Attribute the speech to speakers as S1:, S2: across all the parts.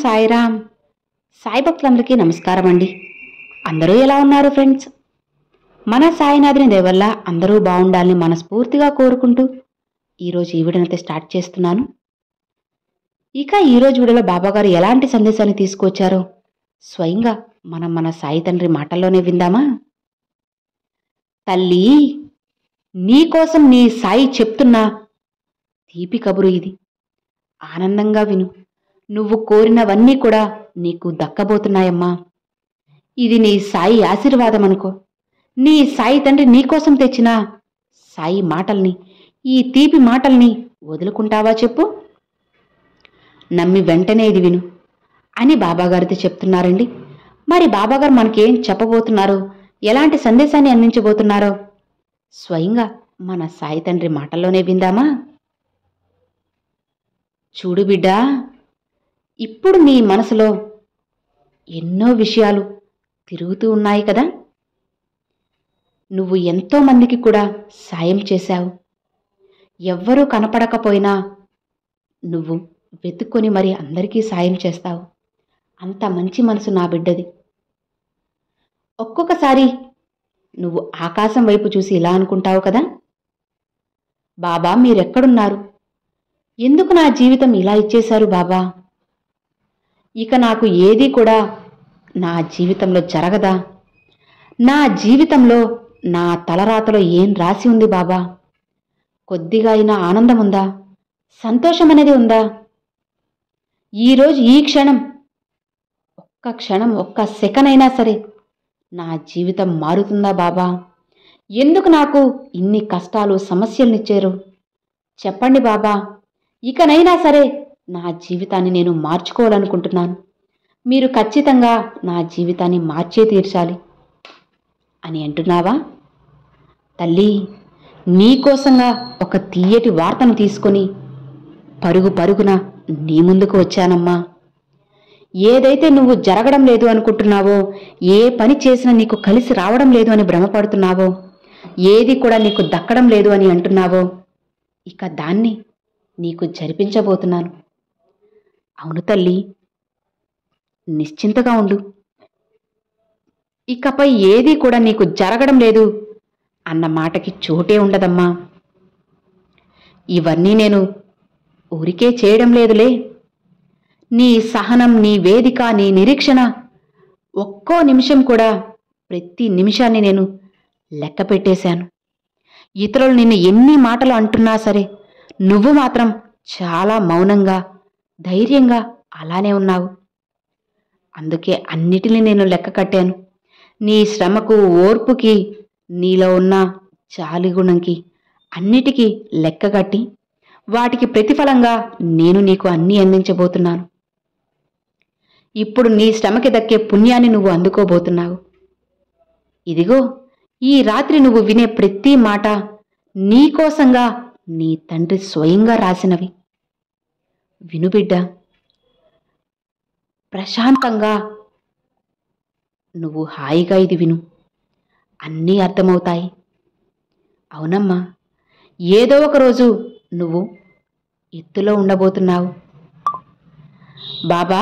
S1: సాయిరామ్. సాయి భక్తులందరికీ నమస్కారం అండి. అందరూ ఎలా ఉన్నారు ఫ్రెండ్స్? మన సాయినాథుని దయ వల్ల అందరూ బాగుండాలని మనస్ఫూర్తిగా కోరుకుంటూ ఈరోజు ఈ వీడియోనైతే స్టార్ట్ చేస్తున్నాను. ఇక ఈరోజు వీడియోలో బాబాగారు ఎలాంటి సందేశాన్ని తీసుకొచ్చారో స్వయంగా మన సాయి తండ్రి మాటల్లోనే విందామా? తల్లి, నీకోసం నీ సాయి చెప్తున్నా తీపి కబురు ఇది. ఆనందంగా విను. నువ్వు కోరినవన్నీ కూడా నీకు దక్కబోతున్నాయమ్మా. ఇది నీ సాయి ఆశీర్వాదం అనుకో. నీ సాయి తండ్రి నీకోసం తెచ్చిన సాయి మాటల్ని, ఈ తీపి మాటల్ని వదులుకుంటావా చెప్పు? నమ్మి వెంటనే ఇది విను అని బాబాగారితో చెప్తున్నారండి. మరి బాబాగారు మనకేం చెప్పబోతున్నారో, ఎలాంటి సందేశాన్ని అందించబోతున్నారో స్వయంగా మన సాయి తండ్రి మాటల్లోనే విందామా? చూడు బిడ్డా, ఇప్పుడు నీ మనసులో ఎన్నో విషయాలు తిరుగుతూ ఉన్నాయి కదా. నువ్వు ఎంతో మందికి కూడా సాయం చేశావు. ఎవ్వరూ కనపడకపోయినా నువ్వు వెతుక్కొని మరి అందరికీ సాయం చేస్తావు. అంత మంచి మనసు నా బిడ్డది. ఒక్కొక్కసారి నువ్వు ఆకాశం వైపు చూసి ఇలా అనుకుంటావు కదా, బాబా మీరెక్కడున్నారు? ఎందుకు నా జీవితం ఇలా ఇచ్చేశారు బాబా? ఇక నాకు ఏదీ కూడా నా జీవితంలో జరగదా? నా జీవితంలో నా తలరాతలో ఏం రాసి ఉంది బాబా? కొద్దిగా అయినా ఆనందం ఉందా? సంతోషం అనేది ఉందా? ఈరోజు ఈ క్షణం, ఒక్క క్షణం, ఒక్క సెకన్ అయినా సరే నా జీవితం మారుతుందా బాబా? ఎందుకు నాకు ఇన్ని కష్టాలు, సమస్యలనిచ్చారు? చెప్పండి బాబా. ఇకనైనా సరే నా జీవితాన్ని నేను మార్చుకోవాలనుకుంటున్నాను. మీరు ఖచ్చితంగా నా జీవితాన్ని మార్చే తీర్చాలి అని అంటున్నావా? తల్లి, నీకోసంగా ఒక తీయటి వార్తను తీసుకొని పరుగు పరుగున నీ ముందుకు వచ్చానమ్మా. ఏదైతే నువ్వు జరగడం లేదు అనుకుంటున్నావో, ఏ పని చేసినా నీకు కలిసి రావడం లేదు అని భ్రమపడుతున్నావో, ఏది కూడా నీకు దక్కడం లేదు అని అంటున్నావో, ఇక దాన్ని నీకు జరిపించబోతున్నాను. అవును తల్లి, నిశ్చింతగా ఉండు. ఇకపై ఏదీ కూడా నీకు జరగడం లేదు అన్న మాటకి చోటే ఉండదమ్మా. ఇవన్నీ నేను ఊరికే చేయడం లేదులే. నీ సహనం, నీ వేదిక, నీ నిరీక్షణ, ఒక్కో నిమిషం కూడా, ప్రతి నిమిషాన్ని నేను లెక్క పెట్టేశాను. ఇతరులు నిన్ను ఎన్ని మాటలు అంటున్నా సరే నువ్వు మాత్రం చాలా మౌనంగా, ధైర్యంగా అలానే ఉన్నావు. అందుకే అన్నిటినీ నేను లెక్క కట్టాను. నీ శ్రమకు, ఓర్పుకి, నీలో ఉన్న జాలిగుణంకి అన్నిటికీ లెక్కగట్టి వాటికి ప్రతిఫలంగా నేను నీకు అన్నీ అందించబోతున్నాను. ఇప్పుడు నీ శ్రమకి దక్కే పుణ్యాన్ని నువ్వు అందుకోబోతున్నావు. ఇదిగో, ఈ రాత్రి నువ్వు వినే ప్రతి మాట నీకోసంగా నీ తండ్రి స్వయంగా రాసినవి. విను బిడ్డ. ప్రశాంతంగా నువ్వు హాయిగా ఇది విను. అన్నీ అర్థమవుతాయి. అవునమ్మా, ఏదో ఒక రోజు నువ్వు ఎత్తులో ఉండబోతున్నావు. బాబా,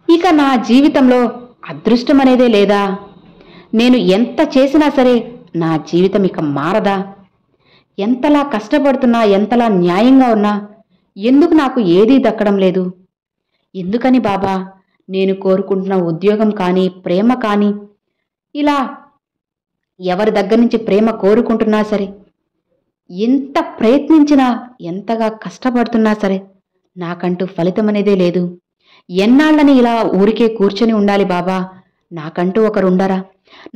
S1: ఇక నా జీవితంలో అదృష్టం అనేదే లేదా? నేను ఎంత చేసినా సరే నా జీవితం ఇక మారదా? ఎంతలా కష్టపడుతున్నా, ఎంతలా న్యాయంగా ఉన్నా ఎందుకు నాకు ఏదీ దక్కడం లేదు? ఎందుకని బాబా నేను కోరుకుంటున్న ఉద్యోగం కానీ, ప్రేమ కానీ, ఇలా ఎవరి దగ్గర నుంచి ప్రేమ కోరుకుంటున్నా సరే, ఎంత ప్రయత్నించినా, ఎంతగా కష్టపడుతున్నా సరే నాకంటూ ఫలితం అనేదే లేదు. ఎన్నాళ్ళని ఇలా ఊరికే కూర్చొని ఉండాలి బాబా? నాకంటూ ఒకరుండరా?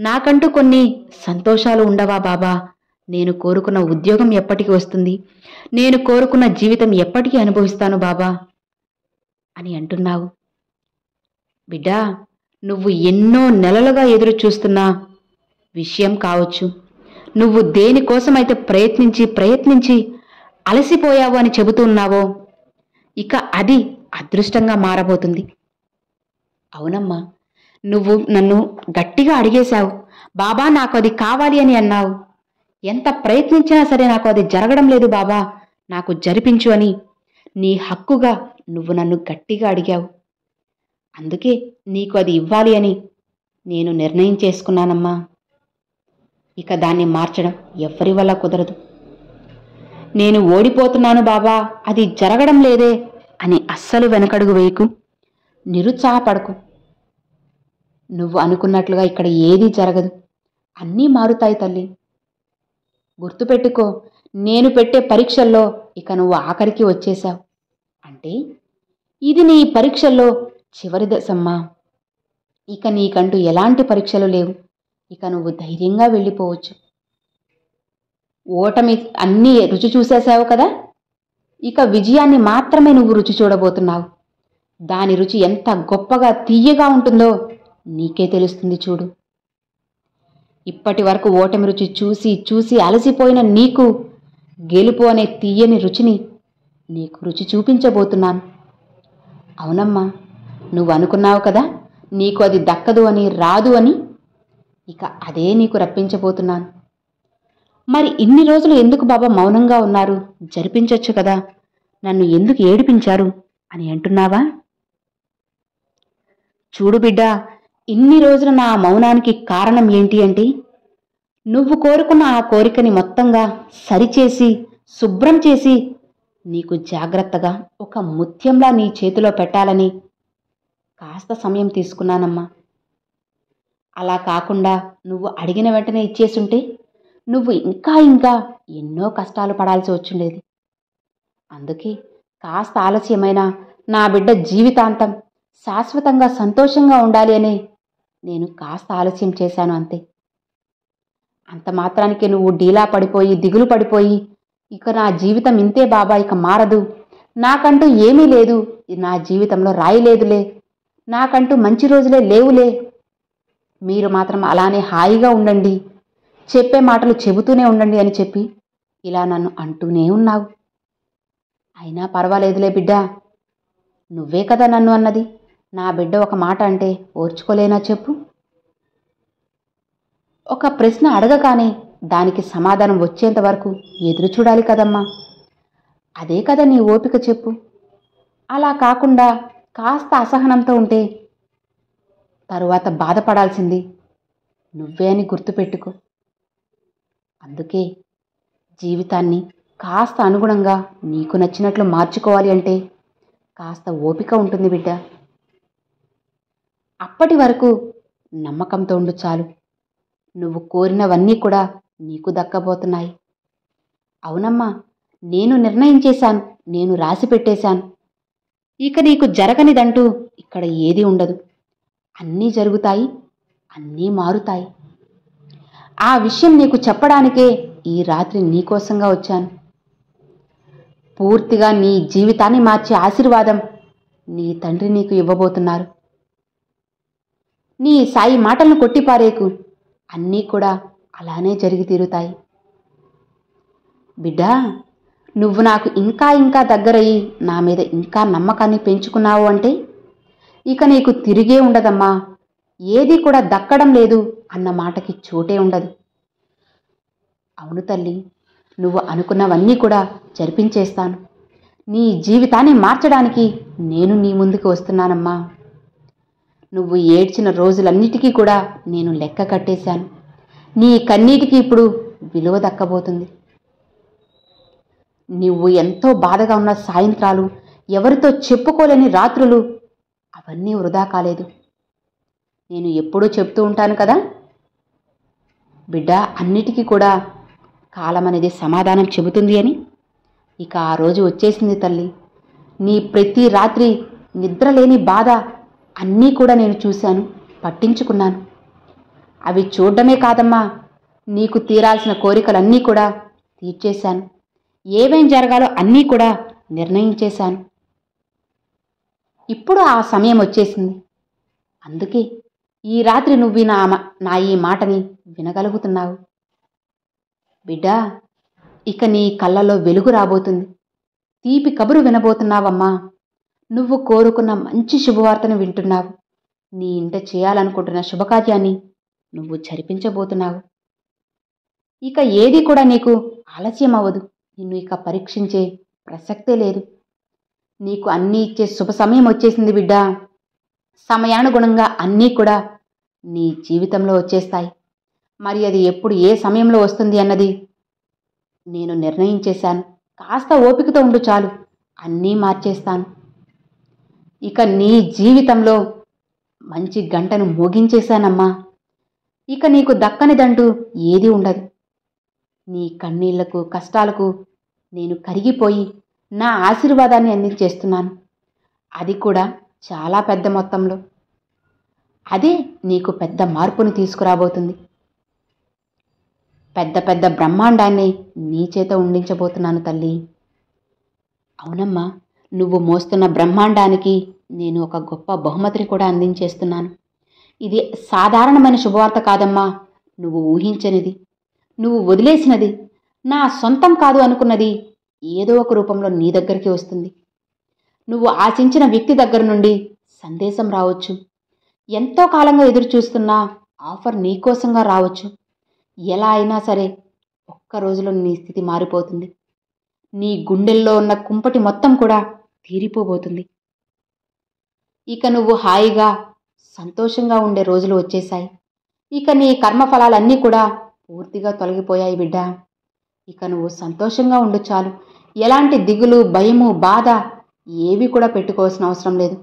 S1: నాకంటూ కొన్ని సంతోషాలు ఉండవా బాబా? నేను కోరుకున్న ఉద్యోగం ఎప్పటికి వస్తుంది? నేను కోరుకున్న జీవితం ఎప్పటికీ అనుభవిస్తాను బాబా అని అంటున్నావు. బిడ్డా, నువ్వు ఎన్నో నెలలుగా ఎదురు చూస్తున్న విషయం కావచ్చు. నువ్వు దేనికోసమైతే ప్రయత్నించి అలసిపోయావు అని చెబుతున్నావో, ఇక అది అదృష్టంగా మారబోతుంది. అవునమ్మా, నువ్వు నన్ను గట్టిగా అడిగేశావు. బాబా, నాకు అది కావాలి అని అన్నావు. ఎంత ప్రయత్నించినా సరే నాకు అది జరగడం లేదు బాబా, నాకు జరిపించు అని నీ హక్కుగా నువ్వు నన్ను గట్టిగా అడిగావు. అందుకే నీకు అది ఇవ్వాలి అని నేను నిర్ణయం చేసుకున్నానమ్మా. ఇక దాన్ని మార్చడం ఎవ్వరి వల్ల కుదరదు. నేను ఓడిపోతున్నాను బాబా, అది జరగడం లేదే అని అస్సలు వెనకడుగు వేయకు, నిరుత్సాహపడకు. నువ్వు అనుకున్నట్లుగా ఇక్కడ ఏదీ జరగదు, అన్నీ మారుతాయి తల్లి. గుర్తుపెట్టుకో, నేను పెట్టే పరీక్షల్లో ఇక నువ్వు ఆఖరికి వచ్చేశావు. అంటే ఇది నీ పరీక్షల్లో చివరి దశమ్మా. ఇక నీకంటూ ఎలాంటి పరీక్షలు లేవు. ఇక నువ్వు ధైర్యంగా వెళ్ళిపోవచ్చు. ఓటమి అన్నీ రుచి చూసేశావు కదా, ఇక విజయాన్ని మాత్రమే నువ్వు రుచి చూడబోతున్నావు. దాని రుచి ఎంత గొప్పగా తీయగా ఉంటుందో నీకే తెలుస్తుంది చూడు. ఇప్పటి వరకు ఓటమి రుచి చూసి చూసి అలసిపోయిన నీకు గెలుపు అనే తీయని రుచిని నీకు రుచి చూపించబోతున్నాను. అవునమ్మా, నువ్వు అనుకున్నావు కదా నీకు అది దక్కదు అని, రాదు అని. ఇక అదే నీకు రప్పించబోతున్నాను. మరి ఇన్ని రోజులు ఎందుకు బాబా మౌనంగా ఉన్నారు? జరిపించొచ్చు కదా, నన్ను ఎందుకు ఏడిపించారు అని అంటున్నావా? చూడు బిడ్డా, ఇన్ని రోజుల నా మౌనానికి కారణం ఏంటి అంటే, నువ్వు కోరుకున్న ఆ కోరికని మొత్తంగా సరిచేసి శుభ్రం చేసి నీకు జాగ్రత్తగా ఒక ముత్యంలా నీ చేతిలో పెట్టాలని కాస్త సమయం తీసుకున్నానమ్మా. అలా కాకుండా నువ్వు అడిగిన వెంటనే ఇచ్చేసుంటే నువ్వు ఇంకా ఇంకా ఎన్నో కష్టాలు పడాల్సి వచ్చుండేది. అందుకే కాస్త ఆలస్యమైన నా బిడ్డ జీవితాంతం శాశ్వతంగా సంతోషంగా ఉండాలి అని నేను కాస్త ఆలస్యం చేశాను అంతే. అంత మాత్రానికి నువ్వు డీలా పడిపోయి దిగులు పడిపోయి ఇక నా జీవితం ఇంతే బాబా, ఇక మారదు, నాకంటూ ఏమీ లేదు, నా జీవితంలో రాయలేదులే, నాకంటూ మంచి రోజులే లేవులే, మీరు మాత్రం అలానే హాయిగా ఉండండి, చెప్పే మాటలు చెబుతూనే ఉండండి అని చెప్పి ఇలా నన్ను అంటూనే ఉన్నావు. అయినా పర్వాలేదులే బిడ్డా, నువ్వే కదా నన్ను అన్నది. నా బిడ్డ ఒక మాట అంటే ఓర్చుకోలేనా చెప్పు? ఒక ప్రశ్న అడగగానే దానికి సమాధానం వచ్చేంత వరకు ఎదురు చూడాలి కదమ్మా. అదే కదా నీ ఓపిక చెప్పు. అలా కాకుండా కాస్త అసహనంతో ఉంటే తరువాత బాధపడాల్సింది నువ్వే అని గుర్తుపెట్టుకో. అందుకే జీవితాన్ని కాస్త అనుగుణంగా నీకు నచ్చినట్లు మార్చుకోవాలి అంటే కాస్త ఓపిక ఉంటుంది బిడ్డ. అప్పటి వరకు నమ్మకంతో ఉండు చాలు. నువ్వు కోరినవన్నీ కూడా నీకు దక్కబోతున్నాయి. అవునమ్మా, నేను నిర్ణయం చేశాను, నేను రాసి పెట్టేశాను. ఇక నీకు జరగనిదంటూ ఇక్కడ ఏదీ ఉండదు. అన్నీ జరుగుతాయి, అన్నీ మారుతాయి. ఆ విషయం నీకు చెప్పడానికే ఈ రాత్రి నీకోసంగా వచ్చాను. పూర్తిగా నీ జీవితాన్ని మార్చే ఆశీర్వాదం నీ తండ్రి నీకు ఇవ్వబోతున్నారు. నీ సాయి మాటలను కొట్టిపారేకు, అన్నీ కూడా అలానే జరిగి తీరుతాయి. బిడ్డా, నువ్వు నాకు ఇంకా ఇంకా దగ్గరయ్యి నా మీద ఇంకా నమ్మకాన్ని పెంచుకున్నావు అంటే ఇక నీకు తిరిగే ఉండదమ్మా. ఏది కూడా దక్కడం లేదు అన్న మాటకి చోటే ఉండదు. అవును తల్లి, నువ్వు అనుకున్నవన్నీ కూడా జరిపించేస్తాను. నీ జీవితాన్ని మార్చడానికి నేను నీ ముందుకు వస్తున్నానమ్మా. నువ్వు ఏడ్చిన రోజులన్నిటికీ కూడా నేను లెక్క కట్టేశాను. నీ కన్నీటికి ఇప్పుడు విలువ దక్కబోతుంది. నువ్వు ఎంతో బాధగా ఉన్న సాయంత్రాలు, ఎవరితో చెప్పుకోలేని రాత్రులు, అవన్నీ వృధా కాలేదు. నేను ఎప్పుడూ చెప్తూ ఉంటాను కదా బిడ్డ, అన్నిటికీ కూడా కాలం అనేది సమాధానం చెబుతుంది అని. ఇక ఆ రోజు వచ్చేసింది తల్లి. నీ ప్రతి రాత్రి నిద్రలేని బాధ అన్నీ కూడా నేను చూశాను, పట్టించుకున్నాను. అవి చూడడమే కాదమ్మా, నీకు తీరాల్సిన కోరికలన్నీ కూడా తీర్చేశాను. ఏమేం జరగాలో అన్నీ కూడా నిర్ణయించేశాను. ఇప్పుడు ఆ సమయం వచ్చేసింది. అందుకే ఈ రాత్రి నువ్వు నా ఈ మాటని వినగలుగుతున్నావు. బిడ్డా, ఇక నీ కళ్ళలో వెలుగు రాబోతుంది. తీపి కబురు వినబోతున్నావమ్మా. నువ్వు కోరుకున్న మంచి శుభవార్తను వింటున్నావు. నీ ఇంట చేయాలనుకుంటున్న శుభకార్యాన్ని నువ్వు జరిపించబోతున్నావు. ఇక ఏది కూడా నీకు ఆలస్యం అవ్వదు. నిన్ను ఇక పరీక్షించే ప్రసక్తే లేదు. నీకు అన్నీ ఇచ్చే శుభ సమయం వచ్చేసింది బిడ్డా. సమయానుగుణంగా అన్నీ కూడా నీ జీవితంలో వచ్చేస్తాయి. మరి అది ఎప్పుడు ఏ సమయంలో వస్తుంది అన్నది నేను నిర్ణయించేశాను. కాస్త ఓపికతో ఉండు చాలు, అన్నీ మార్చేస్తాను. ఇక నీ జీవితంలో మంచి గంటను మోగించేశానమ్మా. ఇక నీకు దక్కనిదంటూ ఏదీ ఉండదు. నీ కన్నీళ్లకు కష్టాలకు నేను కరిగిపోయి నా ఆశీర్వాదాన్ని అందించేస్తున్నాను. అది కూడా చాలా పెద్ద మొత్తంలో. అదే నీకు పెద్ద మార్పును తీసుకురాబోతుంది. పెద్ద పెద్ద బ్రహ్మాండాన్ని నీ చేత ఉండించబోతున్నాను తల్లి. అవునమ్మా, నువ్వు మోస్తున్న బ్రహ్మాండానికి నేను ఒక గొప్ప బహుమతిని కూడా అందించేస్తున్నాను. ఇది సాధారణమైన శుభవార్త కాదమ్మా. నువ్వు ఊహించనిది, నువ్వు వదిలేసినది, నా సొంతం కాదు అనుకున్నది ఏదో ఒక రూపంలో నీ దగ్గరికి వస్తుంది. నువ్వు ఆశించిన వ్యక్తి దగ్గర నుండి సందేశం రావచ్చు. ఎంతో కాలంగా ఎదురు చూస్తున్న ఆఫర్ నీకోసంగా రావచ్చు. ఎలా అయినా సరే ఒక్క రోజులో నీ స్థితి మారిపోతుంది. నీ గుండెల్లో ఉన్న కుంపటి మొత్తం కూడా తీరిపోబోతుంది. ఇక నువ్వు హాయిగా సంతోషంగా ఉండే రోజులు వచ్చేశాయి. ఇక నీ కర్మఫలాలన్నీ కూడా పూర్తిగా తొలగిపోయాయి బిడ్డ. ఇక నువ్వు సంతోషంగా ఉండు చాలు. ఎలాంటి దిగులు, భయము, బాధ ఏవి కూడా పెట్టుకోవాల్సిన అవసరం లేదు.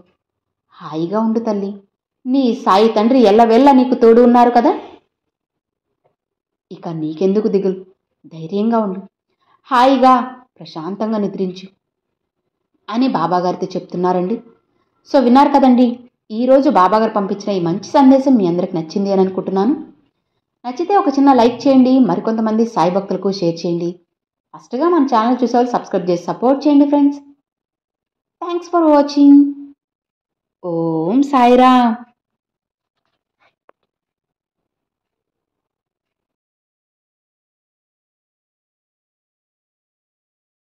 S1: హాయిగా ఉండు తల్లి. నీ సాయి తండ్రి ఎల్లవెల్ల నీకు తోడు ఉన్నారు కదా. ఇక నీకెందుకు దిగులు? ధైర్యంగా ఉండు, హాయిగా ప్రశాంతంగా నిద్రించు అని బాబాగారితో చెప్తున్నారండి. సో విన్నారు కదండి, ఈరోజు బాబాగారు పంపించిన ఈ మంచి సందేశం మీ అందరికి నచ్చింది అని అనుకుంటున్నాను. నచ్చితే ఒక చిన్న లైక్ చేయండి, మరికొంతమంది సాయి భక్తులకు షేర్ చేయండి. ఫస్ట్గా మన ఛానల్ చూసేవాళ్ళు సబ్స్క్రైబ్ చేసి సపోర్ట్ చేయండి friends. Thanks for watching. Om Sairam.